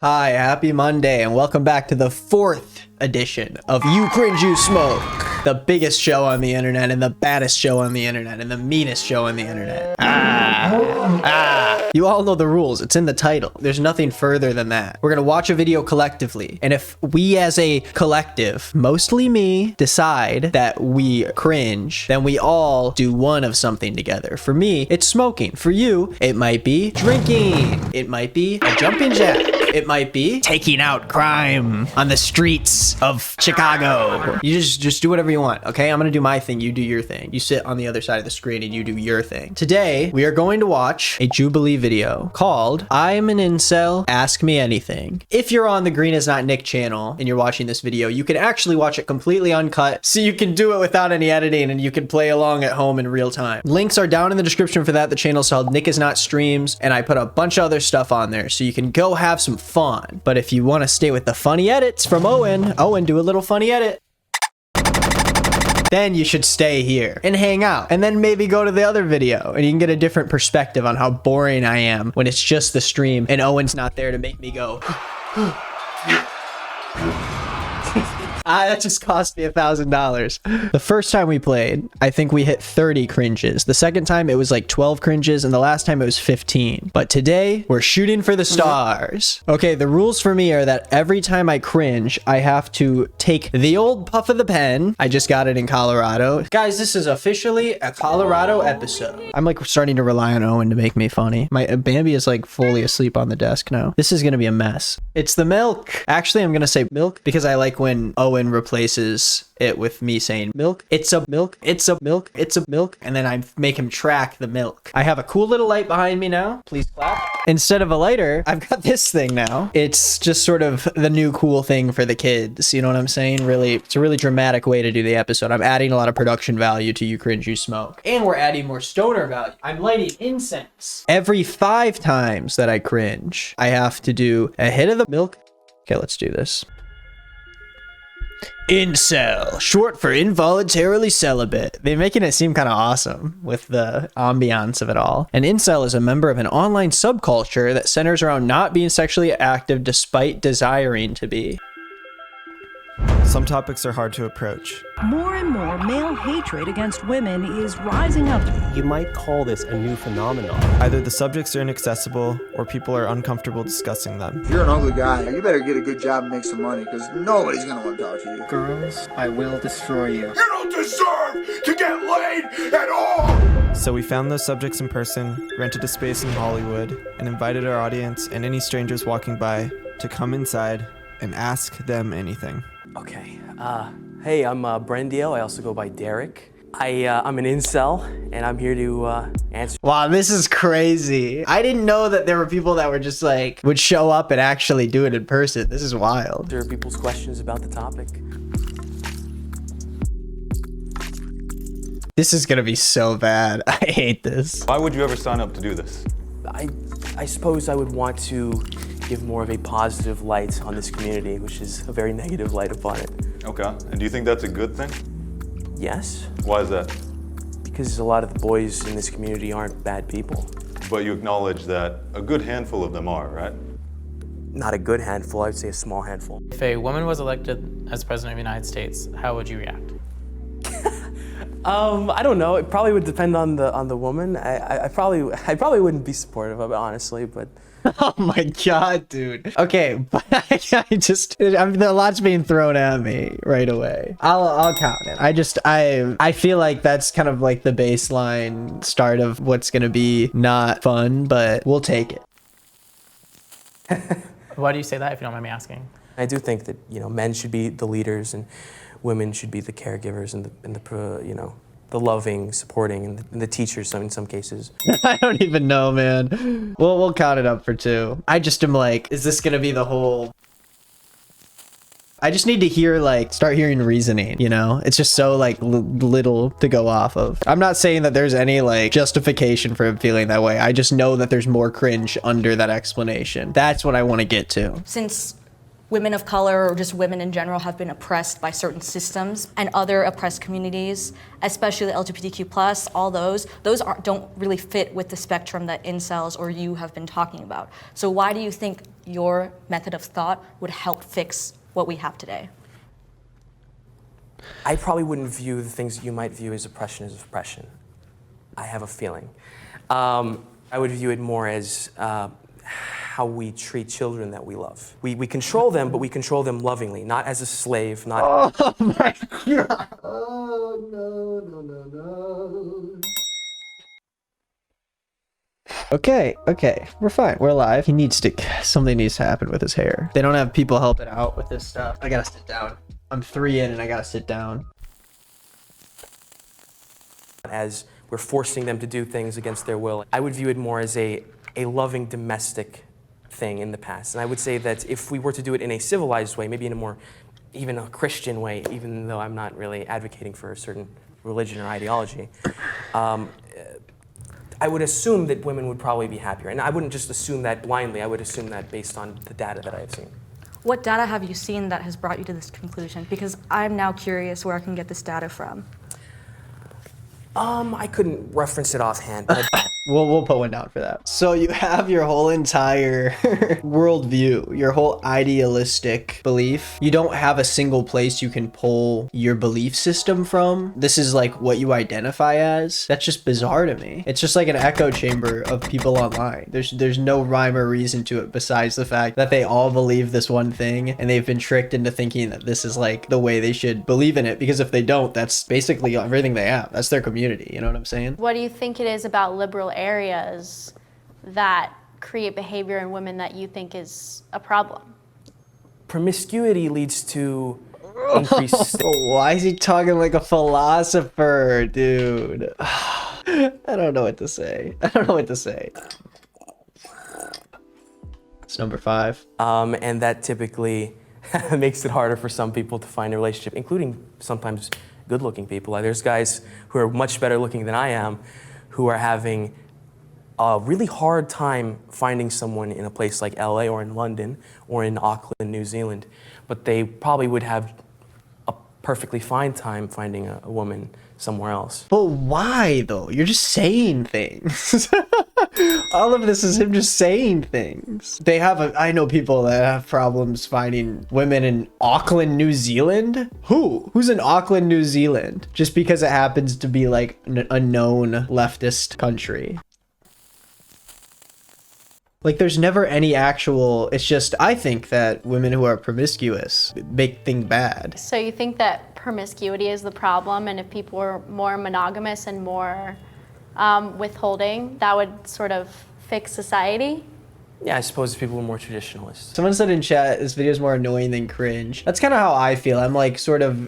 Hi, happy Monday, and welcome back to the 4th edition of You Cringe, You Smoke, the biggest show on the internet, and the baddest show on the internet, and the meanest show on the internet. You all know the rules. It's in the title. There's nothing further than that. We're gonna watch a video collectively, and if we as a collective, mostly me, decide that we cringe, then we all do one of something together. For me, it's smoking. For you, it might be drinking. It might be a jumping jack. It might be taking out crime on the streets of Chicago. You just do whatever you want, okay? I'm gonna do my thing, you do your thing. You sit on the other side of the screen and you do your thing. Today, we are going to watch a Jubilee video called I'm an Incel, Ask Me Anything. If you're on the greenisnotnick channel and you're watching this video, you can actually watch it completely uncut, so you can do it without any editing and you can play along at home in real time. Links are down in the description for that. The channel's called Nick Is Not Streams, and I put a bunch of other stuff on there, so you can go have some fun. But if you want to stay with the funny edits from Owen, do a little funny edit, then you should stay here and hang out, and then maybe go to the other video and you can get a different perspective on how boring I am when it's just the stream and Owen's not there to make me go that just cost me $1,000. The first time we played, I think we hit 30 cringes. The second time it was like 12 cringes, and the last time it was 15. But today we're shooting for the stars. Okay, the rules for me are that every time I cringe, I have to take the old puff of the pen. I just got it in Colorado. Guys, this is officially a Colorado episode. I'm like starting to rely on Owen to make me funny. My Bambi is like fully asleep on the desk now. This is gonna be a mess. It's the milk. Actually, I'm gonna say milk because I like when Owen replaces it with me saying milk. It's a milk. It's a milk. It's a milk. And then I make him track the milk. I have a cool little light behind me now. Please clap. Instead of a lighter, I've got this thing now. It's just sort of the new cool thing for the kids. You know what I'm saying? Really, it's a really dramatic way to do the episode. I'm adding a lot of production value to You Cringe, You Smoke. And we're adding more stoner value. I'm lighting incense. Every 5 times that I cringe, I have to do a hit of the milk. Okay, let's do this. Incel, short for involuntarily celibate. They're making it seem kind of awesome with the ambiance of it all. An incel is a member of an online subculture that centers around not being sexually active despite desiring to be. Some topics are hard to approach. More and more male hatred against women is rising up. You might call this a new phenomenon. Either the subjects are inaccessible or people are uncomfortable discussing them. If you're an ugly guy, you better get a good job and make some money, because nobody's gonna want to talk to you. Girls, I will destroy you. You don't deserve to get laid at all! So we found those subjects in person, rented a space in Hollywood, and invited our audience and any strangers walking by to come inside and ask them anything. Okay, hey, I'm Brendio. I also go by Derek. I'm an incel, and I'm here to answer. Wow, this is crazy. I didn't know that there were people that were just like, would show up and actually do it in person. This is wild. People's questions about the topic. This is gonna be so bad. I hate this. Why would you ever sign up to do this? I suppose I would want to give more of a positive light on this community, which is a very negative light upon it. Okay, and do you think that's a good thing? Yes. Why is that? Because a lot of the boys in this community aren't bad people. But you acknowledge that a good handful of them are, right? Not a good handful, I would say a small handful. If a woman was elected as president of the United States, how would you react? I don't know. It probably would depend on the woman. I probably wouldn't be supportive of it, honestly, but. Oh my god, dude. Okay, but a lot's being thrown at me right away. I'll count it. I feel like that's kind of like the baseline start of what's gonna be not fun, but we'll take it. Why do you say that, if you don't mind me asking? I do think that, men should be the leaders and women should be the caregivers and the loving, supporting, and the teachers in some cases. I don't even know, man. We'll count it up for 2. I just am like, is this gonna be the whole... I just need to hear, start hearing reasoning, It's just so, little to go off of. I'm not saying that there's any, justification for him feeling that way. I just know that there's more cringe under that explanation. That's what I want to get to. Since women of color or just women in general have been oppressed by certain systems and other oppressed communities, especially LGBTQ+, all those don't really fit with the spectrum that incels or you have been talking about. So why do you think your method of thought would help fix what we have today? I probably wouldn't view the things you might view as oppression. I have a feeling. I would view it more as how we treat children that we love. We control them, but we control them lovingly, not as a slave, not... Oh my God. Oh, no. Okay, we're fine. We're alive. Something needs to happen with his hair. They don't have people helping out with this stuff. I gotta sit down. I'm 3 in and I gotta sit down. As we're forcing them to do things against their will. I would view it more as a loving domestic thing in the past. And I would say that if we were to do it in a civilized way, maybe in a more, even a Christian way, even though I'm not really advocating for a certain religion or ideology, I would assume that women would probably be happier. And I wouldn't just assume that blindly, I would assume that based on the data that I have seen. What data have you seen that has brought you to this conclusion? Because I'm now curious where I can get this data from. I couldn't reference it offhand, but We'll put one down for that. So you have your whole entire worldview, your whole idealistic belief. You don't have a single place you can pull your belief system from. This is like what you identify as. That's just bizarre to me. It's just like an echo chamber of people online. There's no rhyme or reason to it besides the fact that they all believe this one thing and they've been tricked into thinking that this is like the way they should believe in it, because if they don't, that's basically everything they have. That's their community. You know what I'm saying? What do you think it is about liberal areas that create behavior in women that you think is a problem? promiscuity leads to increased... Why is he talking like a philosopher, dude? I don't know what to say. It's number 5. And that typically makes it harder for some people to find a relationship, including sometimes good-looking people. Like, there's guys who are much better looking than I am who are having a really hard time finding someone in a place like LA or in London or in Auckland, New Zealand, but they probably would have a perfectly fine time finding a woman somewhere else. But why though? You're just saying things. All of this is him just saying things. I know people that have problems finding women in Auckland, New Zealand. Who's in Auckland, New Zealand? Just because it happens to be like a known leftist country. Like, there's never any actual, it's just, I think that women who are promiscuous make things bad. So you think that promiscuity is the problem, and if people were more monogamous and more withholding, that would sort of fix society? Yeah, I suppose people were more traditionalist. Someone said in chat, this video is more annoying than cringe. That's kind of how I feel. I'm like,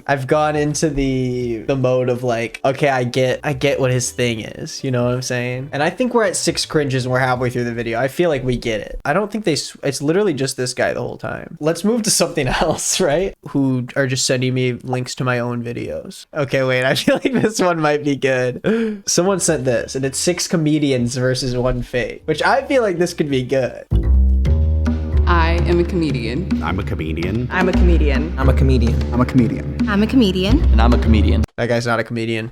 I've gone into the mode of like, okay, I get what his thing is. You know what I'm saying? And I think we're at 6 cringes and we're halfway through the video. I feel like we get it. I don't think it's literally just this guy the whole time. Let's move to something else, right? Who are just sending me links to my own videos. Okay, wait, I feel like this one might be good. Someone sent this and it's 6 comedians versus 1 fake, which I feel like this could be good. I am a comedian. I'm a comedian. I'm a comedian. I'm a comedian. I'm a comedian. I'm a comedian. And I'm a comedian. That guy's not a comedian.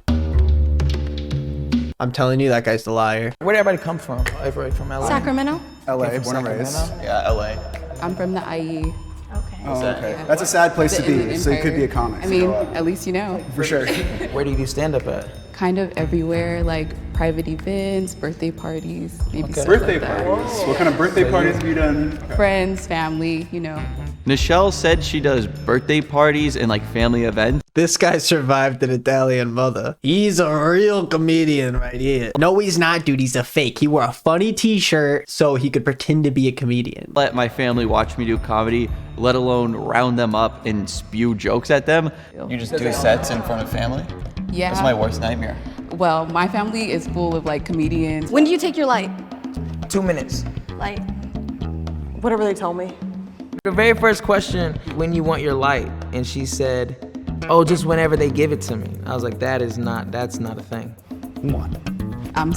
I'm telling you, that guy's the liar. Where'd everybody come from? Everybody from LA? Sacramento. LA, born and raised. Yeah, LA. I'm from the IE. Okay. Oh, okay. That's a sad place to be, so you could be a comic. I mean, at least you know. For sure. Where do you do stand-up at? Kind of everywhere, like private events, birthday parties, maybe stuff Birthday like that. parties? What kind of birthday parties have you done? Friends, family, you know. Nichelle said she does birthday parties and like family events. This guy survived an Italian mother. He's a real comedian right here. No, he's not, dude. He's a fake. He wore a funny t-shirt so he could pretend to be a comedian. Let my family watch me do comedy, let alone round them up and spew jokes at them. You just do sets in front of family? Yeah. That's my worst nightmare. Well, my family is full of like comedians. When do you take your light? 2 minutes. Light. Whatever they tell me. The very first question, when you want your light, and she said, oh, just whenever they give it to me. I was like, that's not a thing. What?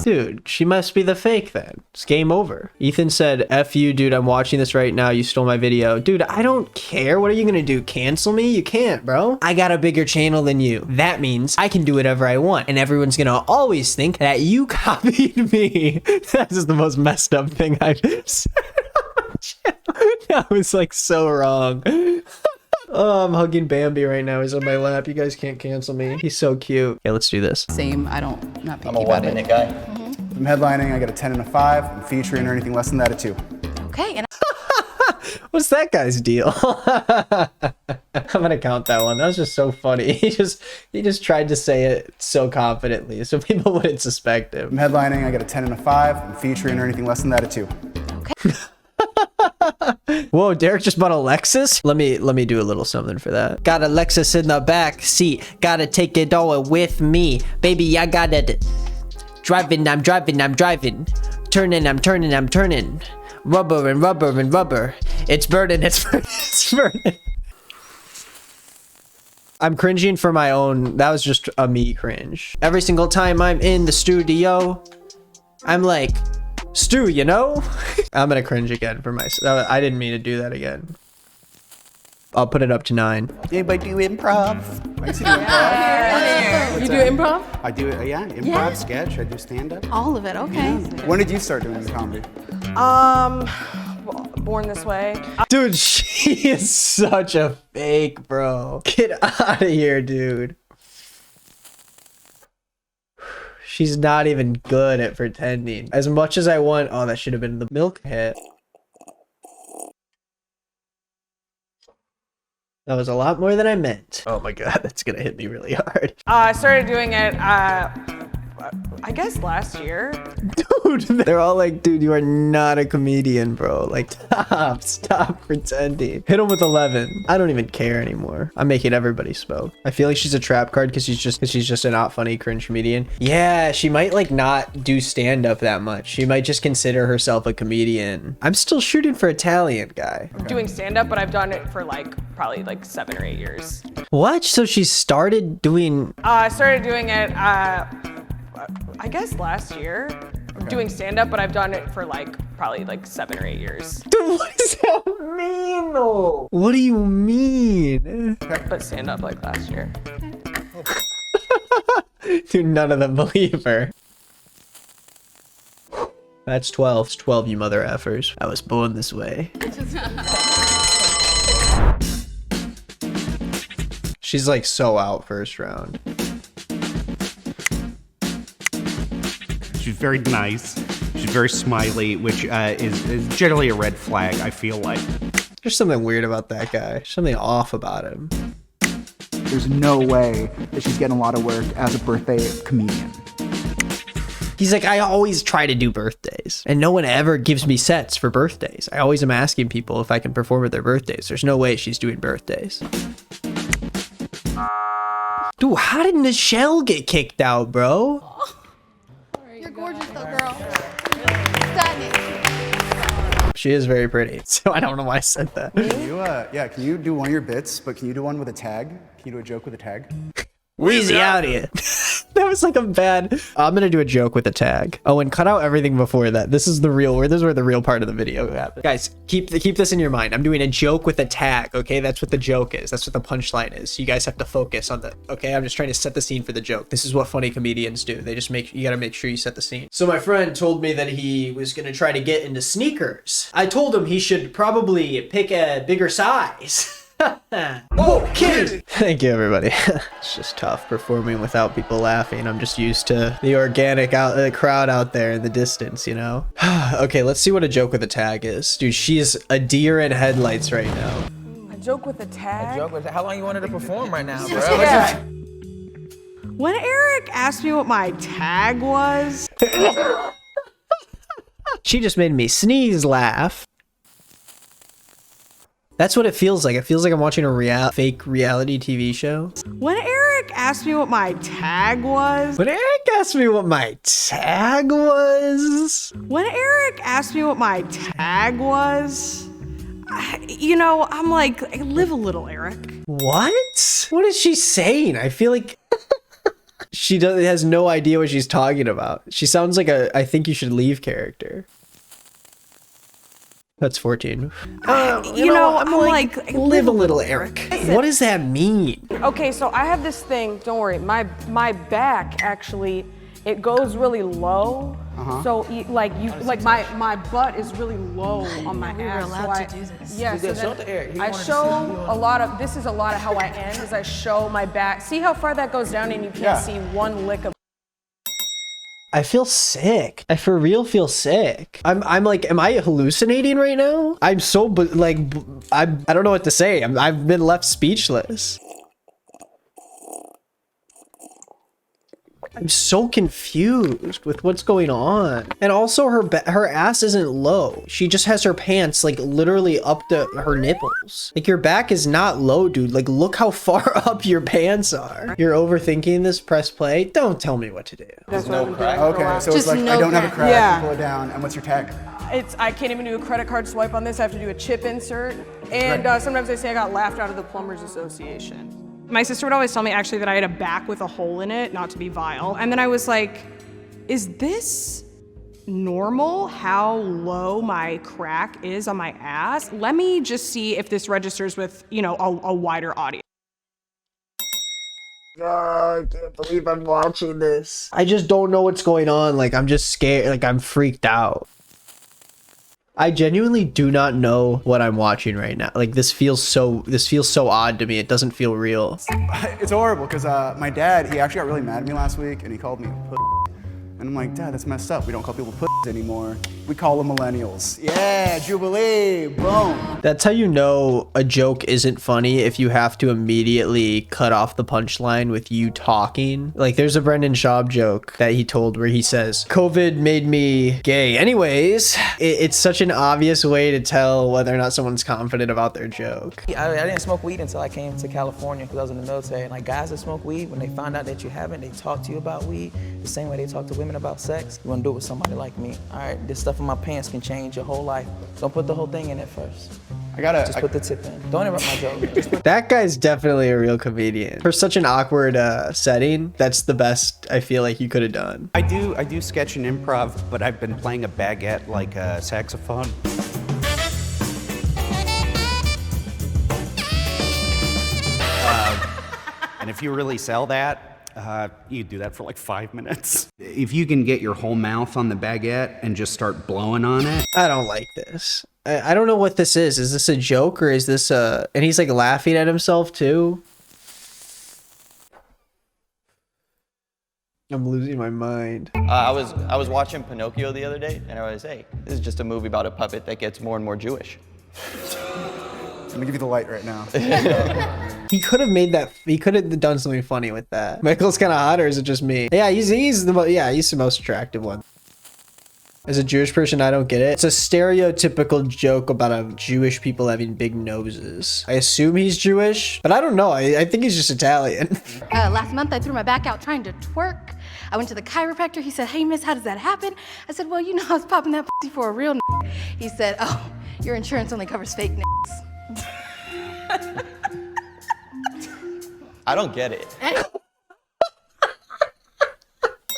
Dude, she must be the fake then. It's game over. Ethan said, F you, dude, I'm watching this right now. You stole my video. Dude, I don't care. What are you gonna do? Cancel me? You can't, bro. I got a bigger channel than you. That means I can do whatever I want. And everyone's gonna always think that you copied me. That is the most messed up thing I've said. That was like so wrong. Oh, I'm hugging Bambi right now. He's on my lap. You guys can't cancel me. He's so cute. Okay, let's do this. Same. Not picky about it. Guy. I'm headlining. I got a 10 and a 5. I'm featuring or anything less than that, a 2. Okay, and What's that guy's deal? I'm gonna count that one. That was just so funny. He just tried to say it so confidently so people wouldn't suspect him. I'm headlining. I got a 10 and a 5. I'm featuring or anything less than that, a 2. Whoa, Derek just bought a Lexus? Let me do a little something for that. Got a Lexus in the back seat. Gotta take it all with me. Baby, I got it. Driving, I'm driving. Turning, I'm turning. Rubber and rubber and rubber. It's burning, it's burning. I'm cringing for my own. That was just a me cringe. Every single time I'm in the studio, I'm like, Stu, you know? I'm gonna cringe again for myself. I didn't mean to do that again. I'll put it up to 9. Anybody do improv? I do improv. You do improv? I do it, yeah. Improv, sketch. I do stand-up. All of it, okay. When did you start doing comedy? Born This Way. Dude, she is such a fake, bro. Get out of here, dude. She's not even good at pretending. As much as I want... Oh, that should have been the milk hit. That was a lot more than I meant. Oh my god, that's gonna hit me really hard. I started doing it, I guess last year. Dude, they're all like, dude, you are not a comedian, bro. Like, stop pretending. Hit him with 11. I don't even care anymore. I'm making everybody smoke. I feel like she's a trap card because she's just a not funny cringe comedian. Yeah, she might like not do stand-up that much. She might just consider herself a comedian. I'm still shooting for Italian guy. I'm doing stand-up, but I've done it for like probably like 7 or 8 years. What? So she started doing... I started doing it, I guess last year. I'm doing stand-up, but I've done it for like probably like 7 or 8 years. Dude, what does that mean though? What do you mean? But stand-up like last year. Dude, none of them believe her. That's 12. It's 12, you mother effers. I was born this way. She's like so out first round. She's very nice. She's very smiley, which is generally a red flag, I feel like. There's something weird about that guy. Something off about him. There's no way that she's getting a lot of work as a birthday comedian. He's like, I always try to do birthdays, and no one ever gives me sets for birthdays. I always am asking people if I can perform at their birthdays. There's no way she's doing birthdays. Dude, how did Michelle get kicked out, bro? You're gorgeous though, girl. She is very pretty, so I don't know why I said that. Can you, can you do one of your bits, but can you do one with a tag? Can you do a joke with a tag? Weezy out here. That was like a bad... I'm gonna do a joke with a tag. Oh, and cut out everything before that. This is where the real part of the video happens. Guys, keep this in your mind. I'm doing a joke with a tag, okay? That's what the joke is. That's what the punchline is. You guys have to focus on the... Okay, I'm just trying to set the scene for the joke. This is what funny comedians do. They just you gotta make sure you set the scene. So my friend told me that he was gonna try to get into sneakers. I told him he should probably pick a bigger size. Whoa, kid! Thank you, everybody. It's just tough performing without people laughing. I'm just used to the organic crowd out there in the distance, you know? Okay, let's see what a joke with a tag is. Dude, she's a deer in headlights right now. A joke with a tag? How long you wanted to perform right now, bro? Yeah. When Eric asked me what my tag was... She just made me sneeze laugh. That's what it feels like. It feels like I'm watching a fake reality TV show. When Eric asked me what my tag was... When Eric asked me what my tag was... When Eric asked me what my tag was... You know, I'm like, live a little, Eric. What? What is she saying? I feel like... She has no idea what she's talking about. She sounds like a I think you should leave character. That's 14. You know, I'm like live a little, Eric. What does that mean? Okay, so I have this thing, don't worry, my back actually, it goes really low. So like my butt is really low on my ass. We're allowed to do this. Yes, Yeah, show it to Eric. He I wanted to show see a lot of, this is a lot of how I end, is I show my back. See how far that goes down and you can't see one lick of. I feel sick. I for real feel sick. I'm like, am I hallucinating right now? I'm so like, I don't know what to say. I've been left speechless. I'm so confused with what's going on. And also her ass isn't low. She just has her pants like literally up to her nipples. Like your back is not low, dude. Like look how far up your pants are. You're overthinking this, press play. Don't tell me what to do. That's no crack. Okay, so it's like, I don't have a crack, pull it down, and what's your tag? I can't even do a credit card swipe on this. I have to do a chip insert. And sometimes they say I got laughed out of the Plumbers Association. My sister would always tell me actually that I had a back with a hole in it, not to be vile. And then I was like, is this normal how low my crack is on my ass? Let me just see if this registers with, you know, a wider audience. Oh, I can't believe I'm watching this. I just don't know what's going on. Like, I'm just scared. Like, I'm freaked out. I genuinely do not know what I'm watching right now. Like, this feels so odd to me. It doesn't feel real. It's horrible because my dad, he actually got really mad at me last week and he called me a pussy. And I'm like, Dad, that's messed up. We don't call people pussies anymore. We call them millennials. Yeah, Jubilee, boom. That's how you know a joke isn't funny, if you have to immediately cut off the punchline with you talking. Like there's a Brendan Schaub joke that he told where he says, COVID made me gay. Anyways, it's such an obvious way to tell whether or not someone's confident about their joke. I didn't smoke weed until I came to California because I was in the military. And like guys that smoke weed, when they find out that you haven't, they talk to you about weed the same way they talk to women about sex. You want to do it with somebody like me. All right, this stuff in my pants can change your whole life. Don't put the whole thing in it first. Just put the tip in. Don't interrupt my joke. That guy's definitely a real comedian. For such an awkward setting, that's the best I feel like you could have done. I do sketch and improv, but I've been playing a baguette like a saxophone. And if you really sell that, you do that for like 5 minutes. If you can get your whole mouth on the baguette and just start blowing on it. I don't like this. I don't know what this is. Is this a joke or is this a... And he's like laughing at himself too. I'm losing my mind. I was watching Pinocchio the other day, and I was, hey, this is just a movie about a puppet that gets more and more Jewish. I'm gonna give you the light right now. He could have made that. He could have done something funny with that. Michael's kind of hot, or is it just me? Yeah, he's the most attractive one. As a Jewish person, I don't get it. It's a stereotypical joke about Jewish people having big noses. I assume he's Jewish, but I don't know. I think he's just Italian. Last month, I threw my back out trying to twerk. I went to the chiropractor. He said, hey, miss, how does that happen? I said, well, you know, I was popping that pussy for a real n***. He said, oh, your insurance only covers fake n***s. I don't get it.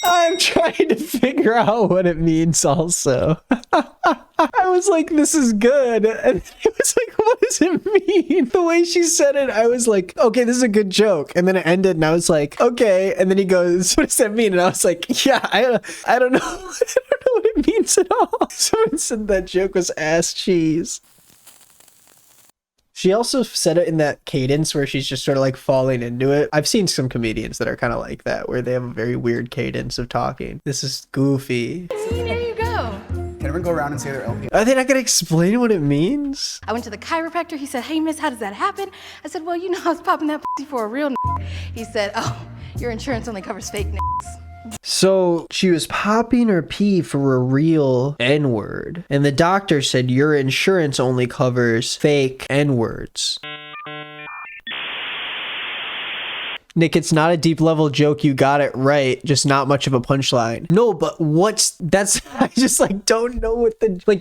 I'm trying to figure out what it means also. I was like, this is good. And it was like, what does it mean? The way she said it, I was like, okay, this is a good joke. And then it ended and I was like, okay. And then he goes, what does that mean? And I was like, yeah, I don't know. I don't know what it means at all. Someone said that joke was ass cheese. She also said it in that cadence where she's just sort of like falling into it. I've seen some comedians that are kind of like that, where they have a very weird cadence of talking. This is goofy. See, there you go. Can everyone go around and say their LP? Are they not going to explain what it means? I went to the chiropractor. He said, hey, miss, how does that happen? I said, well, you know, I was popping that pussy for a real n***. He said, oh, your insurance only covers fake n***s. So she was popping her pee for a real N-word. And the doctor said, your insurance only covers fake N-words. Nick, it's not a deep level joke. You got it right. Just not much of a punchline. No, but I just like don't know what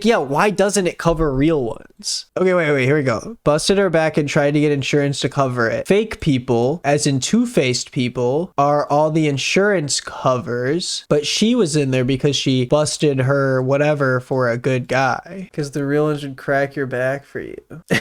yeah, why doesn't it cover real ones? Okay, wait, here we go. Busted her back and tried to get insurance to cover it. Fake people, as in two-faced people, are all the insurance covers, but she was in there because she busted her whatever for a good guy. Because the real ones would crack your back for you.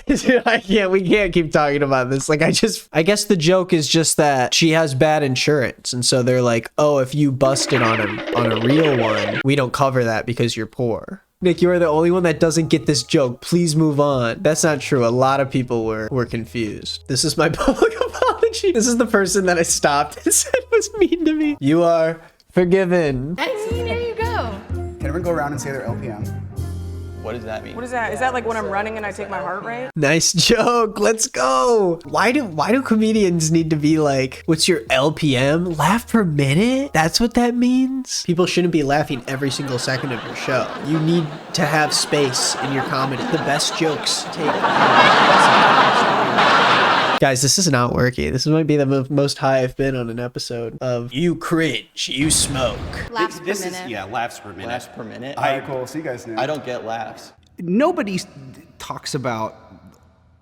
Dude, we can't keep talking about this. Like, I guess the joke is just that she has bad insurance, and so they're like, oh, if you busted on a real one, we don't cover that because you're poor. Nick, you are the only one that doesn't get this joke. Please move on. That's not true. A lot of people were confused. This is my public apology. This is the person that I stopped and said was mean to me. You are forgiven. There you go. Can everyone go around and say their LPM? What does that mean? What is that? Is that like when I'm running and I take my heart rate? Nice joke. Let's go. Why do comedians need to be like, what's your LPM? Laugh per minute? That's what that means? People shouldn't be laughing every single second of your show. You need to have space in your comedy. The best jokes take... Guys, this is not working. This might be the most high I've been on an episode of You Cringe, You Smoke. Laughs per minute. Yeah, laughs per minute. Laughs per minute? All right, cool. See you guys now. I don't get laughs. Nobody talks about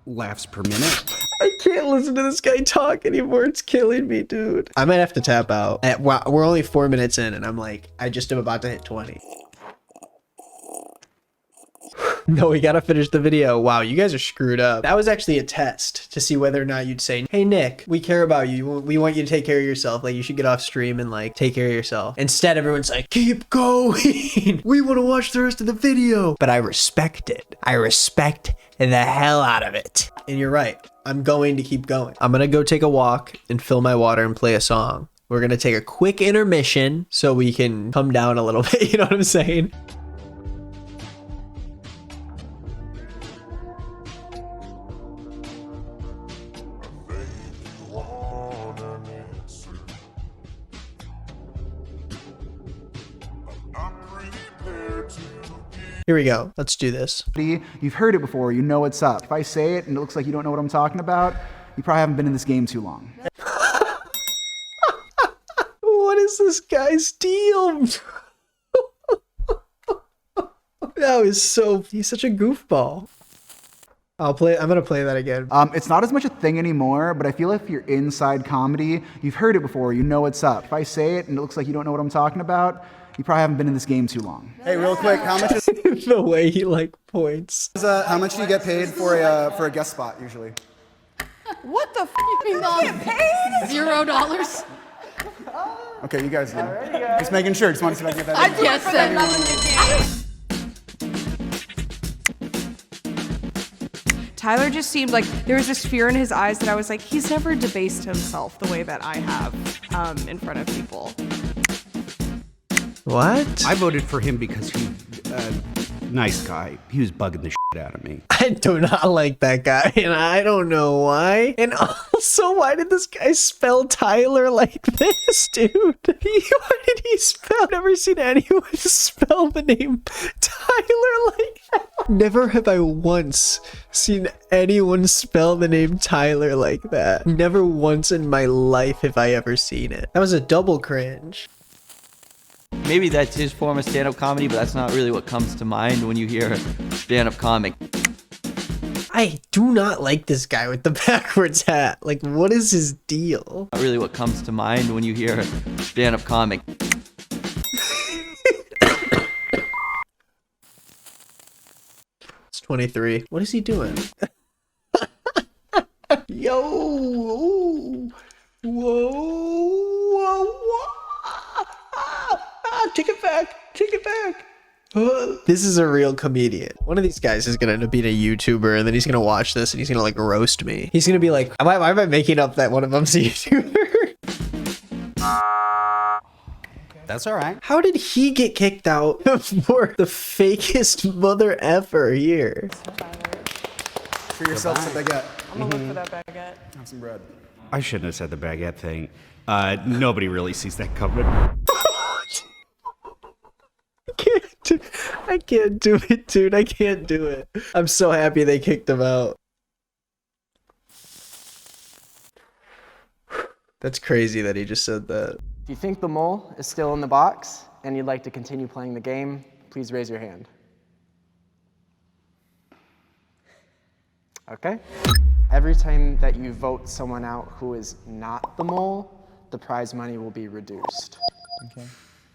laughs per minute. I can't listen to this guy talk anymore. It's killing me, dude. I might have to tap out. We're only 4 minutes in, and I'm like, I just am about to hit 20. No, we gotta finish the video. Wow, you guys are screwed up. That was actually a test to see whether or not you'd say, hey, Nick, we care about you. We want you to take care of yourself. Like, you should get off stream and, like, take care of yourself. Instead, everyone's like, keep going. We want to watch the rest of the video. But I respect it. I respect the hell out of it. And you're right. I'm going to keep going. I'm gonna go take a walk and fill my water and play a song. We're gonna take a quick intermission so we can come down a little bit. You know what I'm saying? Here we go. Let's do this. You've heard it before. You know what's up. If I say it and it looks like you don't know what I'm talking about, you probably haven't been in this game too long. What is this guy's deal? That was he's such a goofball. I'm gonna play that again. It's not as much a thing anymore, but I feel if you're inside comedy, you've heard it before. You know what's up. If I say it and it looks like you don't know what I'm talking about, you probably haven't been in this game too long. Hey, real quick, how much is the way he like points? How much do you get paid for a guest spot usually? What the f*** You get paid? $0. Okay, you guys did. Just making sure. Just want to see if I can get that. I guess Tyler just seemed like there was this fear in his eyes that I was like, he's never debased himself the way that I have in front of people. What? I voted for him because he's nice guy. He was bugging the shit out of me. I do not like that guy, and I don't know why. And also, why did this guy spell Tyler like this, dude? Why did he spell? I've never seen anyone spell the name Tyler like that. Never have I once seen anyone spell the name Tyler like that. Never once in my life have I ever seen it. That was a double cringe. Maybe that's his form of stand-up comedy, but that's not really what comes to mind when you hear stand-up comic. I do not like this guy with the backwards hat. Like, what is his deal? Not really what comes to mind when you hear stand-up comic. It's 23. What is he doing? Yo! Whoa! Whoa! Take it back! Take it back! This is a real comedian. One of these guys is gonna end up being a YouTuber, and then he's gonna watch this and he's gonna like roast me. He's gonna be like, why am I making up that one of them's a YouTuber? That's all right. How did he get kicked out for the fakest mother ever here? For yourself, some baguette. I'm gonna look for that baguette. Have some bread. I shouldn't have said the baguette thing. Nobody really sees that coming. I can't do it, dude. I can't do it. I'm so happy they kicked him out. That's crazy that he just said that. If you think the mole is still in the box and you'd like to continue playing the game, please raise your hand. Okay. Every time that you vote someone out who is not the mole, the prize money will be reduced. Okay.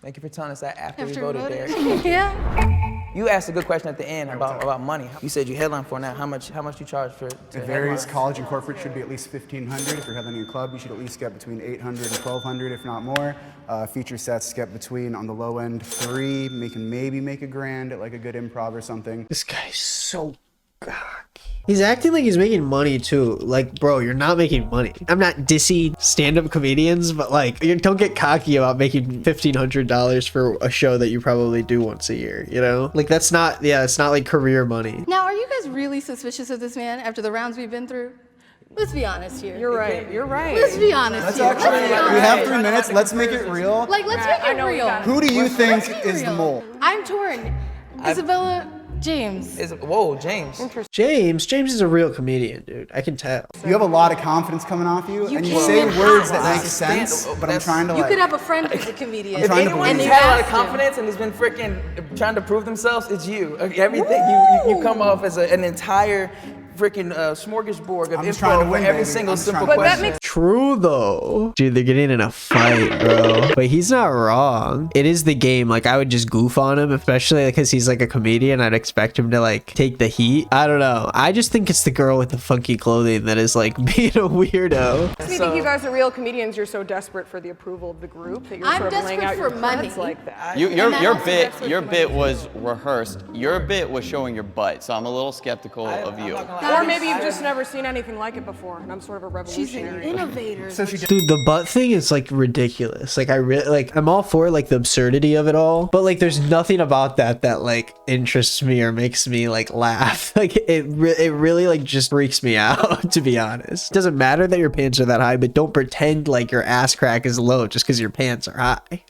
Thank you for telling us that after we After voted, voted. Derek. Yeah. You asked a good question at the end about money. You said you headline for now. How much you charge for? It varies. College and corporate should be at least $1,500. If you're headlining a club, you should at least get between $800 and $1,200, if not more. Feature sets get between, on the low end, $3. Maybe make $1,000 at like a good improv or something. This guy's so cocky. He's acting like he's making money too. Like, bro, you're not making money. I'm not dissy stand-up comedians, but like, you don't get cocky about making $1,500 for a show that you probably do once a year, you know? Like, that's not, yeah, it's not like career money. Now, are you guys really suspicious of this man after the rounds we've been through? Let's be honest here. You're right. You're right. Let's be honest Let's here. actually, we have 3 minutes. Let's make it real. Like, let's make it real. Who do you think is the mole? I'm torn. Isabella, James. Whoa, James. James is a real comedian, dude. I can tell. You have a lot of confidence coming off you, and you say words that make sense, but I'm trying to You like... could have a friend who's a comedian. If trying to anyone's believe. had a lot of confidence and has been freaking trying to prove themselves, it's you. Everything you come off as an entire freaking smorgasbord of trying to info for win, every baby. single I'm just simple trying to question. win. True though. Dude, they're getting in a fight, bro. But he's not wrong. It is the game. Like, I would just goof on him, especially because he's like a comedian. I'd expect him to like take the heat. I don't know. I just think it's the girl with the funky clothing that is like being a weirdo. Do you think you guys are real comedians? You're so desperate for the approval of the group that you're I'm sort of laying out desperate your for money. plans like that. Your bit was rehearsed. Your bit was showing your butt, so I'm a little skeptical of you. Or maybe you've just never seen anything like it before, and I'm sort of a revolutionary. She's an innovator. Dude, the butt thing is like ridiculous. Like, I'm all for like the absurdity of it all, but like there's nothing about that like interests me or makes me like laugh. Like it really like just freaks me out, to be honest. It doesn't matter that your pants are that high, but don't pretend like your ass crack is low just because your pants are high.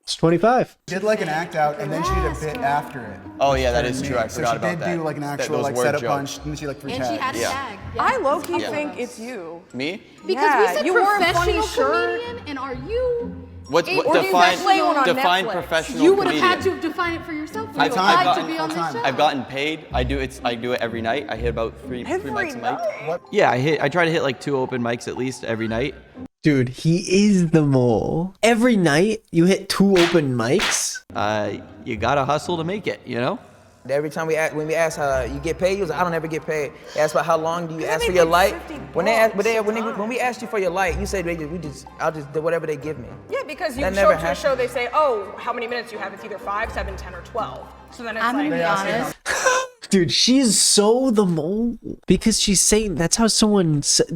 It's 25. She did like an act out, and then she did a bit after it. Oh yeah, that is true. I forgot about So she that. did do like an actual Those like word setup jokes. punch, and then she like threw And tags. she had a tag. Yeah. I low-key Yeah. think it's you. Me? Because Yeah, we said you wore a funny professional shirt. comedian, and are you? What Or do you guys play one on define Netflix? professional You would have comedian. had to define it for yourself. You I've applied gotten- to be on this show. I've gotten paid. I do it every night. I hit about three mics a night. What? Yeah, I try to hit like 2 open mics at least every night. Dude, he is the mole. Every night you hit 2 open mics. You gotta hustle to make it, you know? When we ask how you get paid, you was like, I don't ever get paid. They ask about how long do you ask for your light. When we asked you for your light, you said I'll just do whatever they give me. Yeah, because you That show never up to a happened. show, they say, oh, how many minutes you have? It's either 5, 7, 10, or 12. So then it's I'm like, gonna be honest. Dude, she's so the mole because she's saying that's how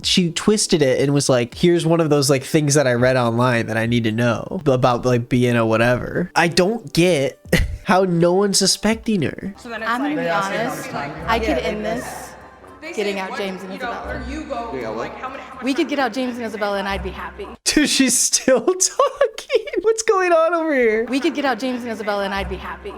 she twisted it and was like, here's one of those like things that I read online that I need to know about like being a whatever. I don't get how no one's suspecting her. So then it's I'm like, gonna be honest. I could end this getting out James and Isabella. you go, like, how much We could get out James and Isabella, and I'd be happy. Dude, she's still talking. What's going on over here? We could get out James and Isabella, and I'd be happy.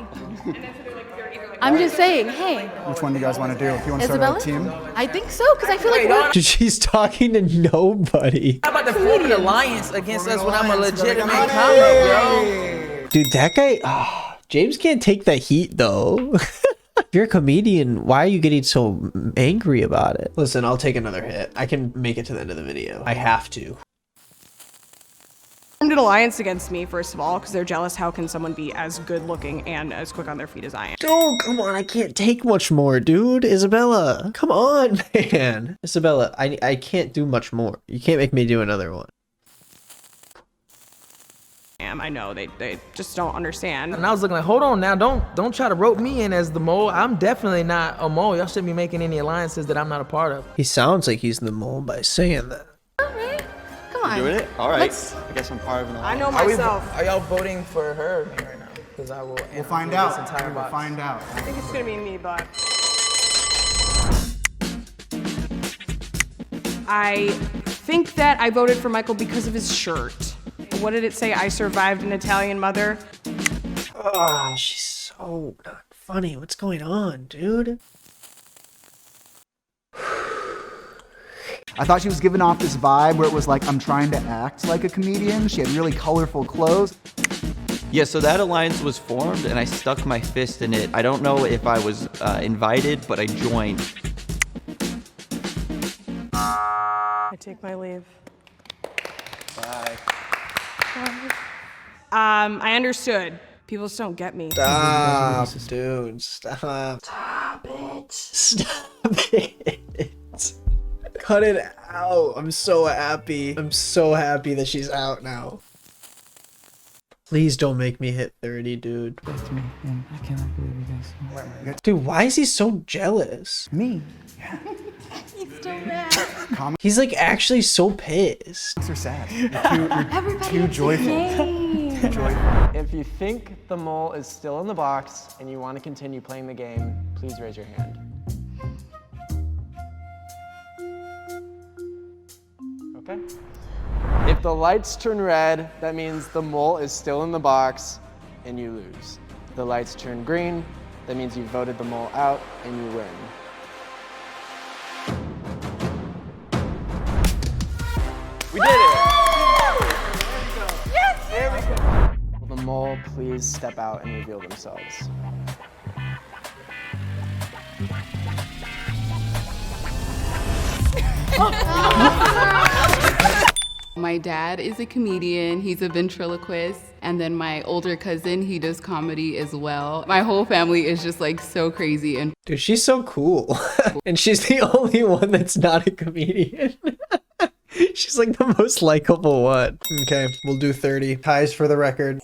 I'm just saying, hey, Which one do you guys want to do? If you want to start Isabella? a team? I think so, because I feel like we're Dude, she's talking to nobody. How about the forming alliance against us when I'm a legitimate Hey! comic, bro? Dude, that guy, James can't take the heat though. If you're a comedian, why are you getting so angry about it? Listen, I'll take another hit. I can make it to the end of the video. I have to. formed an alliance against me, first of all, because they're jealous. How can someone be as good looking and as quick on their feet as I am? Oh, come on. I can't take much more, dude. Isabella, come on, man. Isabella, I can't do much more. You can't make me do another one. I know they just don't understand. And I was looking like, hold on now, don't try to rope me in as the mole. I'm definitely not a mole. Y'all shouldn't be making any alliances that I'm not a part of. He sounds like he's the mole by saying that. Come on. Doing it? All right. Let's- I guess I'm part of an I alliance. know myself. Are y'all voting for her or me right now? Because I will. We'll find out. We'll find out. I think it's gonna be me, but I think that I voted for Michael because of his shirt. What did it say? I survived an Italian mother. Oh, she's so not funny. What's going on, dude? I thought she was giving off this vibe where it was like, I'm trying to act like a comedian. She had really colorful clothes. Yeah, so that alliance was formed and I stuck my fist in it. I don't know if I was invited, but I joined. I take my leave. Bye. I understood. People just don't get me. Stop, dude. Stop. Stop it. Stop it. Cut it out. I'm so happy. I'm so happy that she's out now. Please don't make me hit 30, dude. That's me, and I cannot believe you guys. Dude, why is he so jealous? Me. He's still mad. He's like actually so pissed. You're sad. You're too joyful. Yay. If you think the mole is still in the box and you want to continue playing the game, please raise your hand. Okay. If the lights turn red, that means the mole is still in the box and you lose. If the lights turn green, that means you voted the mole out and you win. We did it! Yes! There we go. Will the mole please step out and reveal themselves? My dad is a comedian, he's a ventriloquist, and then my older cousin, he does comedy as well. My whole family is just like so crazy and Dude, she's so cool. And she's the only one that's not a comedian. She's like the most likable one. Okay, we'll do 30. Ties for the record.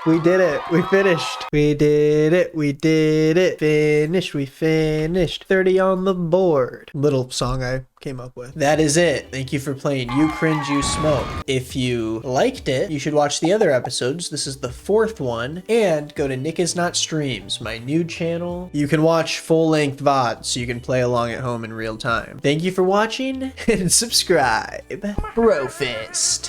We did it. We finished. We did it. We did it. Finished. We finished. 30 on the board. Little song I came up with. That is it. Thank you for playing You Cringe, You Smoke. If you liked it, you should watch the other episodes. This is the 4th one. And go to Nick Is Not Streams, my new channel. You can watch full-length VODs so you can play along at home in real time. Thank you for watching and subscribe. Brofist.